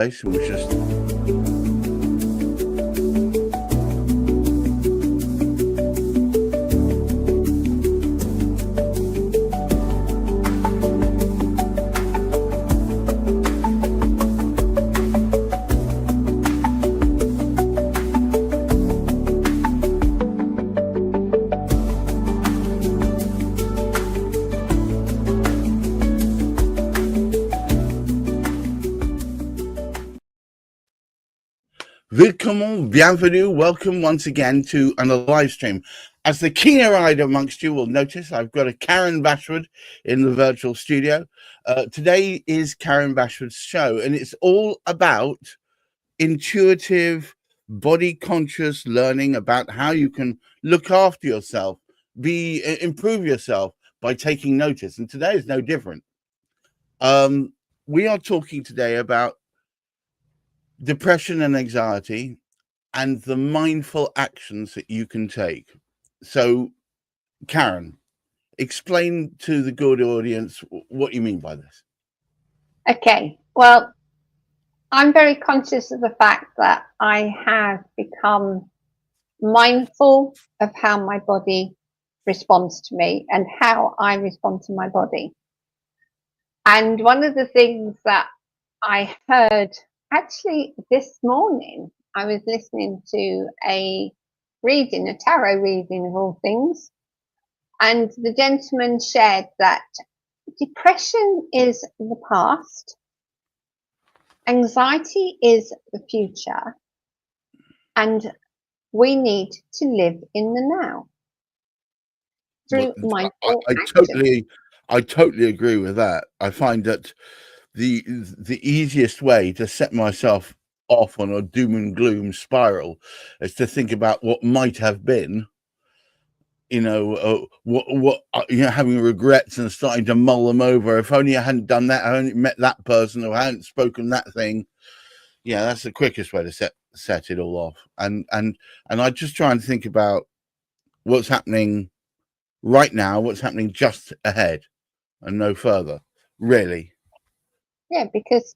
place and was just Willkommen, bienvenue, welcome once again to another live stream. As the keener-eyed amongst you will notice, I've got a Karen Bashford in the virtual studio. Today is Karen Bashford's show, and it's all about intuitive, body-conscious learning about how you can look after yourself, improve yourself by taking notice. And today is no different. We are talking today about depression and anxiety and the mindful actions that you can take. So, Karen, explain to the good audience what you mean by this. Okay, well, I'm very conscious of the fact that I have become mindful of how my body responds to me and how I respond to my body. And one of the things that I heard actually this morning, I was listening to a tarot reading of all things, and the gentleman shared that depression is the past, anxiety is the future, and we need to live in the now through mindful action. I totally agree with that. I find that the easiest way to set myself off on a doom and gloom spiral is to think about what might have been. Having regrets and starting to mull them over. If only I hadn't done that, I only met that person, or I hadn't spoken that thing. Yeah, that's the quickest way to set it all off. And I just try and think about what's happening right now, what's happening just ahead, and no further, really. Yeah, because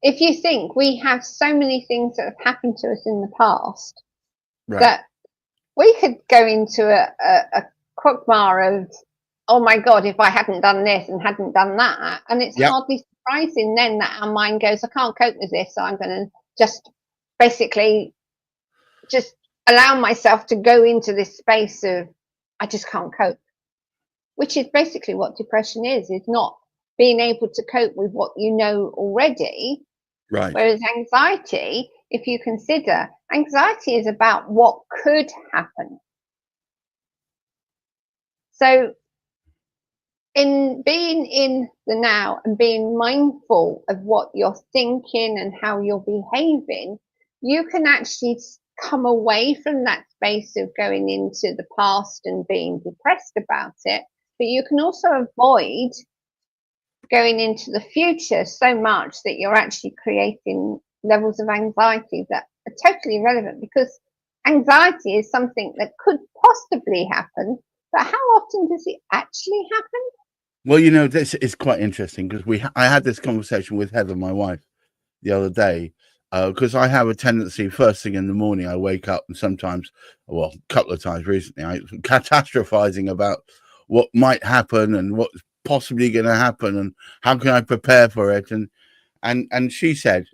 if you think, we have so many things that have happened to us in the past, right, that we could go into a quagmire of, oh my God, if I hadn't done this and hadn't done that. And it's hardly surprising then that our mind goes, I can't cope with this, so I'm going to just basically just allow myself to go into this space of, I just can't cope, which is basically what depression is not being able to cope with what you know already. Right. Whereas anxiety, if you consider, anxiety is about what could happen. So in being in the now and being mindful of what you're thinking and how you're behaving, you can actually come away from that space of going into the past and being depressed about it. But you can also avoid going into the future so much that you're actually creating levels of anxiety that are totally irrelevant, because anxiety is something that could possibly happen, but how often does it actually happen? Well, this is quite interesting because I had this conversation with Heather, my wife, the other day, because I have a tendency first thing in the morning, I wake up and sometimes, well, a couple of times recently, I'm catastrophizing about what might happen and what's possibly going to happen and how can I prepare for it. And she said,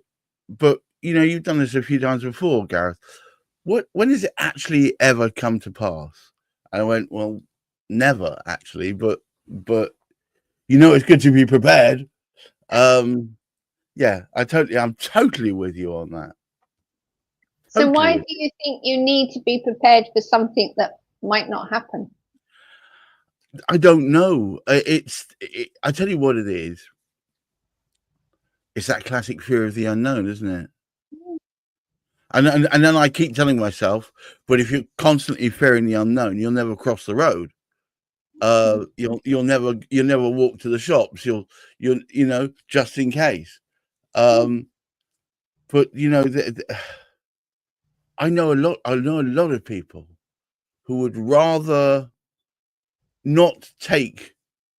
but, you've done this a few times before, Gareth. When does it actually ever come to pass? And I went, well, never actually, but it's good to be prepared. Yeah, I'm totally with you on that. So why do you think you need to be prepared for something that might not happen? I don't know. I tell you what it is. It's that classic fear of the unknown, isn't it? And then I keep telling myself, but if you're constantly fearing the unknown, you'll never cross the road. You'll never walk to the shops. You'll just in case. But I know a lot of people who would rather not take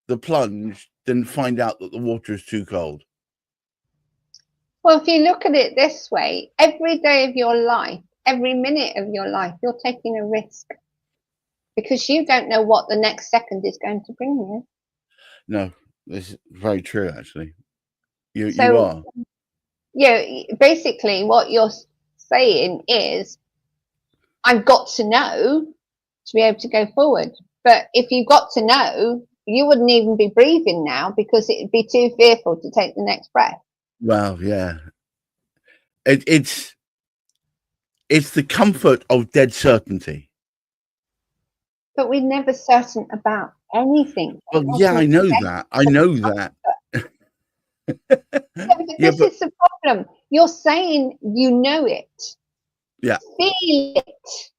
the plunge than find out that the water is too cold. Well, if you look at it this way, every day of your life, every minute of your life, you're taking a risk because you don't know what the next second is going to bring you. No, this is very true, actually. You So, are. basically, what you're saying is, I've got to know to be able to go forward. But if you got to know, you wouldn't even be breathing now because it'd be too fearful to take the next breath. Well, yeah. It's the comfort of dead certainty. But we're never certain about anything. Well, yeah, I know that. I know that. Yeah, but Yeah, this but is the problem. You're saying you know it. yeah. Feel it.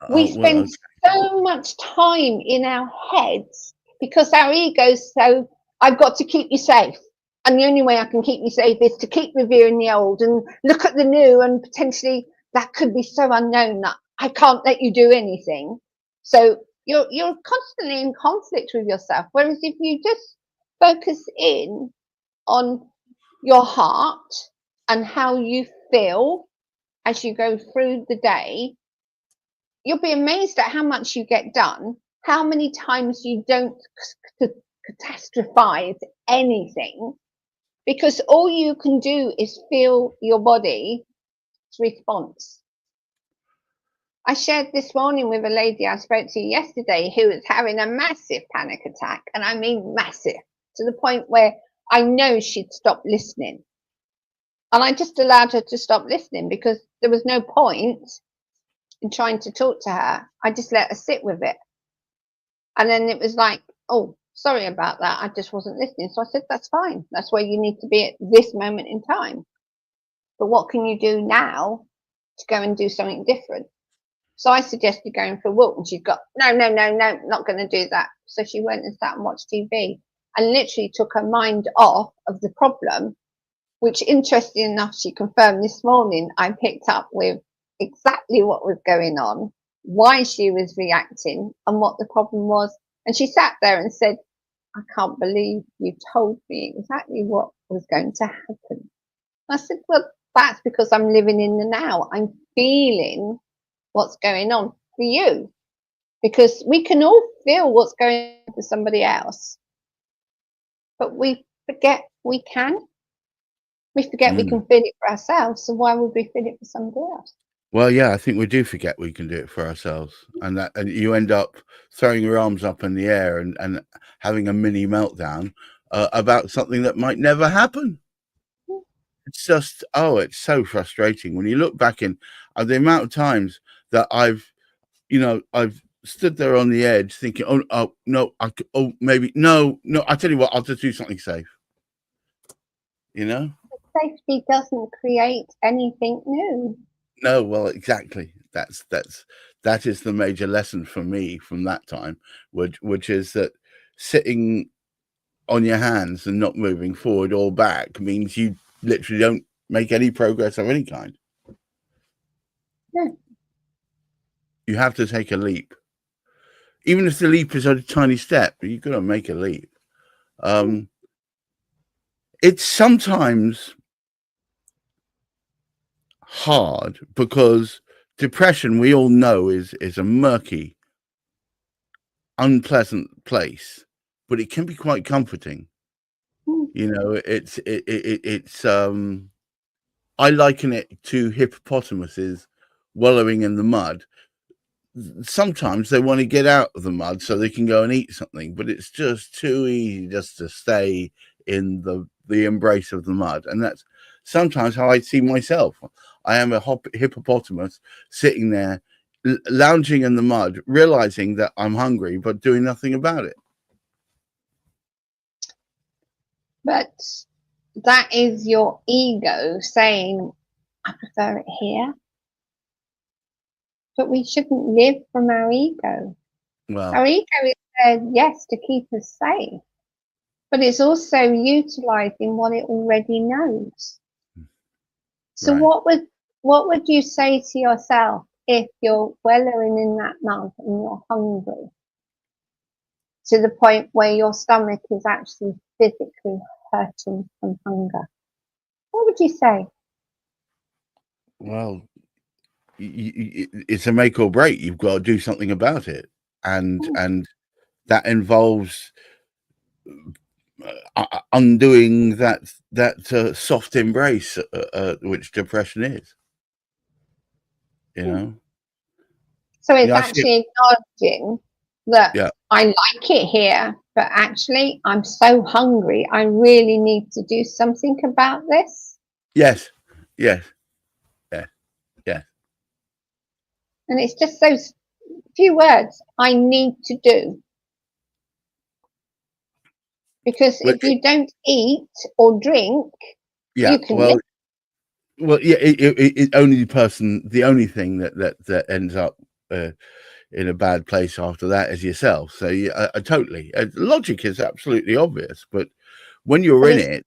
We Oh well. spend so much time in our heads because our ego's so, I've got to keep you safe. And the only way I can keep you safe is to keep revering the old and look at the new, and potentially that could be so unknown that I can't let you do anything. So you're constantly in conflict with yourself. Whereas if you just focus in on your heart and how you feel as you go through the day, you'll be amazed at how much you get done, how many times you don't catastrophize anything, because all you can do is feel your body's response. I shared this morning with a lady I spoke to yesterday who was having a massive panic attack, and I mean massive, to the point where I know she'd stop listening. And I just allowed her to stop listening because there was no point in trying to talk to her. I just let her sit with it. And then it was like, oh, sorry about that. I just wasn't listening. So I said, that's fine. That's where you need to be at this moment in time. But what can you do now to go and do something different? So I suggested going for a walk, and she's got, no, not going to do that. So she went and sat and watched TV and literally took her mind off of the problem, which, interesting enough, she confirmed this morning. I picked up with exactly what was going on, why she was reacting, and what the problem was. And she sat there and said, I can't believe you told me exactly what was going to happen. I said, well, that's because I'm living in the now. I'm feeling what's going on for you, because we can all feel what's going on for somebody else, but we forget we can. We forget we can feel it for ourselves. So why would we feel it for somebody else? Well, yeah, I think we do forget we can do it for ourselves, and you end up throwing your arms up in the air and having a mini meltdown about something that might never happen. It's just, oh, it's so frustrating when you look back in the amount of times that I've stood there on the edge thinking, oh no, maybe no. I tell you what, I'll just do something safe. Safety doesn't create anything new. No, well, exactly. That is the major lesson for me from that time, which is that sitting on your hands and not moving forward or back means you literally don't make any progress of any kind. Yeah. You have to take a leap. Even if the leap is a tiny step, you've got to make a leap. It's sometimes hard because depression, we all know, is a murky, unpleasant place, but it can be quite comforting. It's I liken it to hippopotamuses wallowing in the mud. Sometimes they want to get out of the mud so they can go and eat something, but it's just too easy just to stay in the embrace of the mud. And that's sometimes how I see myself. I am a hippopotamus sitting there lounging in the mud, realizing that I'm hungry but doing nothing about it. But that is your ego saying, I prefer it here. But we shouldn't live from our ego. Well, our ego is there, yes, to keep us safe, but it's also utilizing what it already knows. So right. what would you say to yourself if you're wallowing in that mud and you're hungry to the point where your stomach is actually physically hurting from hunger? What would you say? Well, it's a make or break. You've got to do something about it, and that involves undoing that soft embrace, which depression is. You know. So it's Yeah, I see it. actually acknowledging that Yeah. I like it here, but actually I'm so hungry. I really need to do something about this. Yes. Yes. Yes. Yes. And it's just those few words I need to do. Because Well, if you don't eat or drink, yeah. you can live. Well, yeah. It only the only thing that ends up in a bad place after that is yourself. So yeah, totally. Logic is absolutely obvious, but when you're But in it's, it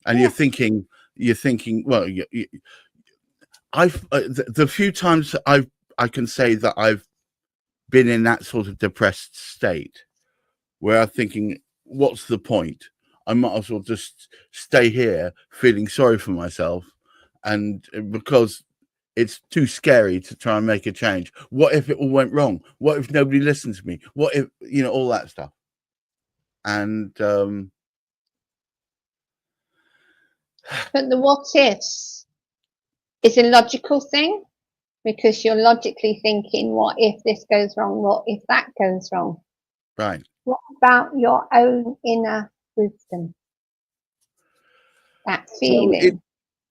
and yeah, you're thinking, well, I've the few times I can say that I've been in that sort of depressed state where I'm thinking, what's the point? I might as well just stay here feeling sorry for myself, and because it's too scary to try and make a change. What if it all went wrong? What if nobody listened to me? What if, all that stuff? And but the what ifs is a logical thing because you're logically thinking, what if this goes wrong? What if that goes wrong? right. What about your own inner wisdom? That Well, feeling.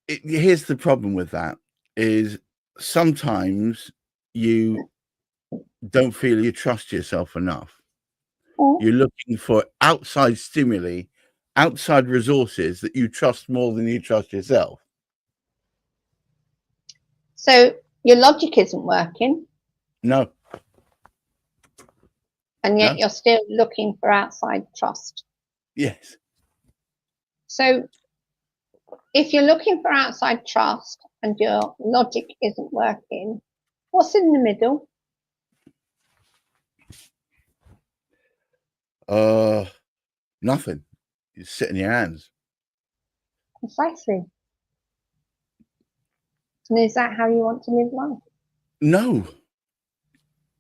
here's the problem with that is sometimes you don't feel you trust yourself enough. Oh. You're looking for outside stimuli, outside resources that you trust more than you trust yourself. So your logic isn't working, No, and yet no, you're still looking for outside trust. yes. So if you're looking for outside trust and your logic isn't working, what's in the middle? Nothing. You sit in your hands. Precisely. And is that how you want to live life? No,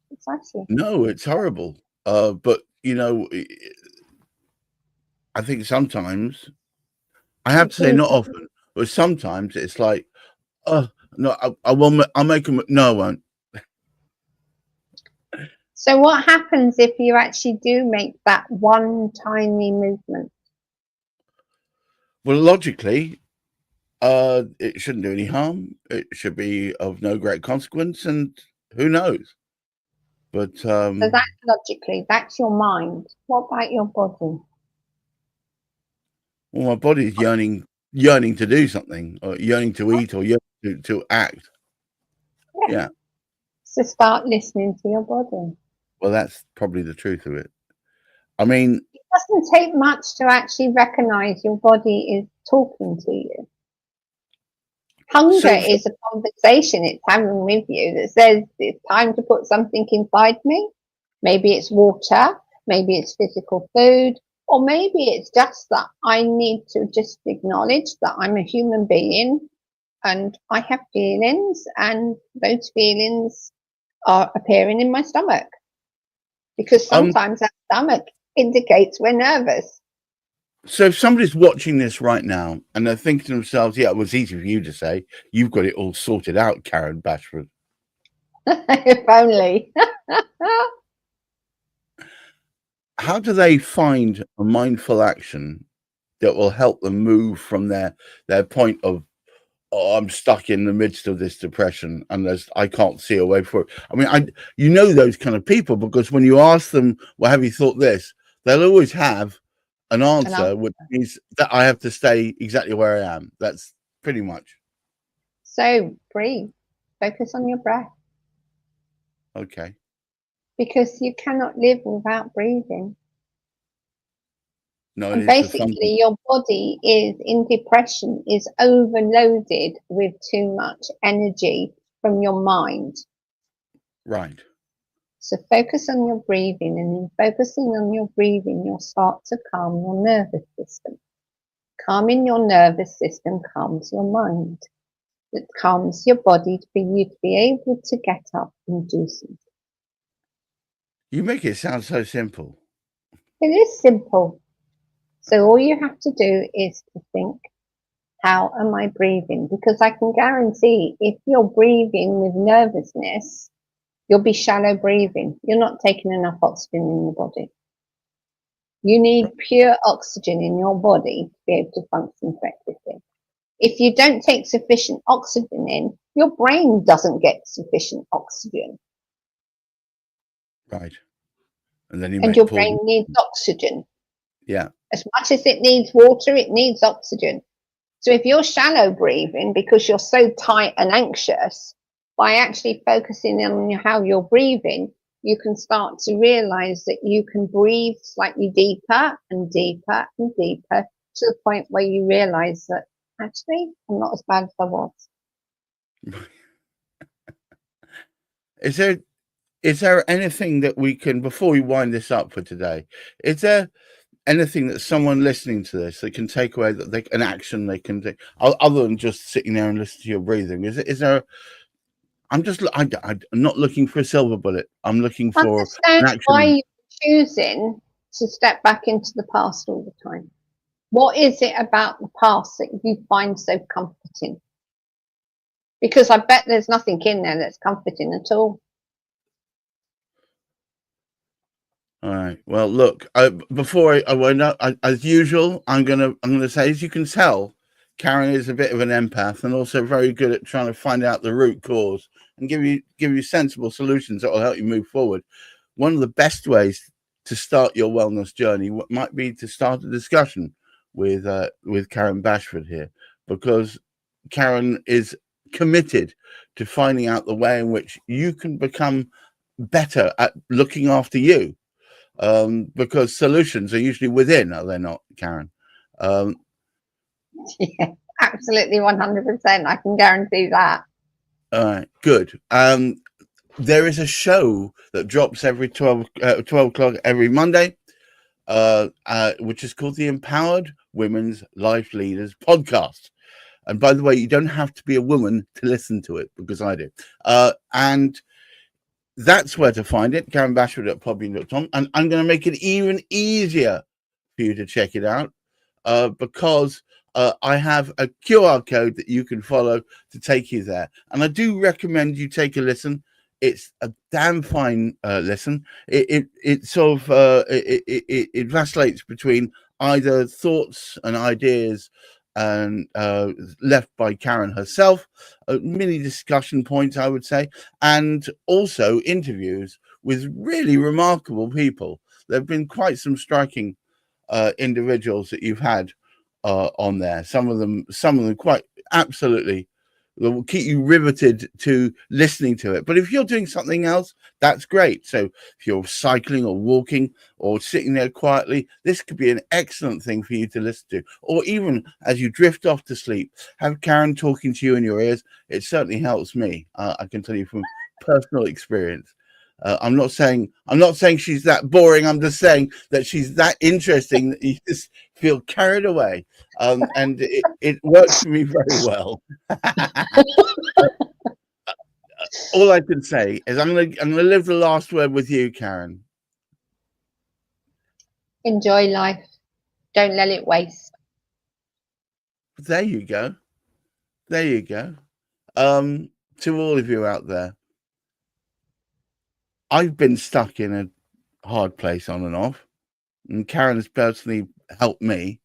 Precisely. no, it's horrible. But I think sometimes I have to say not often, but sometimes it's like, oh no, I will. I'll make them. No, I won't. So what happens if you actually do make that one tiny movement? Well, logically, it shouldn't do any harm. It should be of no great consequence, and who knows? But So that's logically, that's your mind. What about your body? well, my body's yearning to do something, or yearning to eat, or yearning to act. Yeah. Yeah. So start listening to your body. Well, that's probably the truth of it. I mean, It doesn't take much to actually recognize your body is talking to you. Hunger so is a conversation it's having with you that says it's time to put something inside me. Maybe it's water, maybe it's physical food, or maybe it's just that I need to just acknowledge that I'm a human being and I have feelings, and those feelings are appearing in my stomach because sometimes that stomach indicates we're nervous. So if somebody's watching this right now and they're thinking to themselves, yeah, it was easy for you to say, you've got it all sorted out, Karen Bashford. If only. How do they find a mindful action that will help them move from their point of, oh, I'm stuck in the midst of this depression and I can't see a way forward? I mean, those kind of people, because when you ask them, well, have you thought this? They'll always have an answer, which means that I have to stay exactly where I am. That's pretty much. So breathe, focus on your breath, Okay. because you cannot live without breathing. No, it And is the fun. basically your body is in depression, is overloaded with too much energy from your mind. Right. So focus on your breathing, and in focusing on your breathing, you'll start to calm your nervous system. Calming your nervous system calms your mind. It calms your body for you to be able to get up and do something. You make it sound so simple. It is simple. So all you have to do is to think, how am I breathing? Because I can guarantee if you're breathing with nervousness, you'll be shallow breathing. You're not taking enough oxygen in your body. You need pure oxygen in your body to be able to function effectively. If you don't take sufficient oxygen in, your brain doesn't get sufficient oxygen. Right. And then your brain needs oxygen. Yeah. As much as it needs water, it needs oxygen. So if you're shallow breathing because you're so tight and anxious, by actually focusing on how you're breathing, you can start to realize that you can breathe slightly deeper and deeper and deeper to the point where you realize that actually I'm not as bad as I was. Is there anything that we can, before we wind this up for today, is there anything that someone listening to this that can take away, that an action they can take other than just sitting there and listening to your breathing? Is there? I'm not looking for a silver bullet. I'm looking for an action. Why you're choosing to step back into the past all the time. What is it about the past that you find so comforting? Because I bet there's nothing in there that's comforting at all. All right. Well, look. Before I wind up, as usual, I'm gonna say, as you can tell, Karen is a bit of an empath and also very good at trying to find out the root cause and give you sensible solutions that will help you move forward. One of the best ways to start your wellness journey might be to start a discussion with Karen Bashford here, because Karen is committed to finding out the way in which you can become better at looking after you. Because solutions are usually within, are they not, Karen? Yeah, absolutely, 100%. I can guarantee that. All right, good. There is a show that drops every 12 o'clock every Monday, which is called the Empowered Women's Life Leaders Podcast. And by the way, you don't have to be a woman to listen to it, because I do. And that's where to find it, Karen Bashford at podbean.com. And I'm going to make it even easier for you to check it out, because I have a QR code that you can follow to take you there. And I do recommend you take a listen. It's a damn fine listen. It sort of it vacillates between either thoughts and ideas and left by Karen herself, mini discussion points, I would say, and also interviews with really remarkable people. There have been quite some striking individuals that you've had on there. Some of them quite absolutely will keep you riveted to listening to it. But if you're doing something else, that's great. So if you're cycling or walking or sitting there quietly, this could be an excellent thing for you to listen to. Or even as you drift off to sleep, have Karen talking to you in your ears. It certainly helps me. I can tell you from personal experience. I'm not saying she's that boring. I'm just saying that she's that interesting that you just feel carried away. And it works for me very well. All I can say is I'm gonna live the last word with you, Karen. Enjoy life. Don't let it waste. There you go. There you go. To all of you out there, I've been stuck in a hard place on and off, and Karen has personally helped me,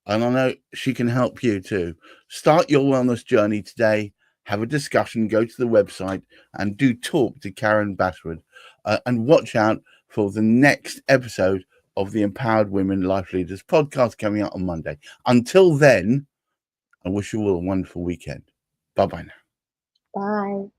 and I know she can help you too. Start your wellness journey today. Have a discussion, go to the website and do talk to Karen Bashford, and watch out for the next episode of the Empowered Women Life Leaders podcast coming out on Monday. Until then, I wish you all a wonderful weekend. Bye-bye now. Bye.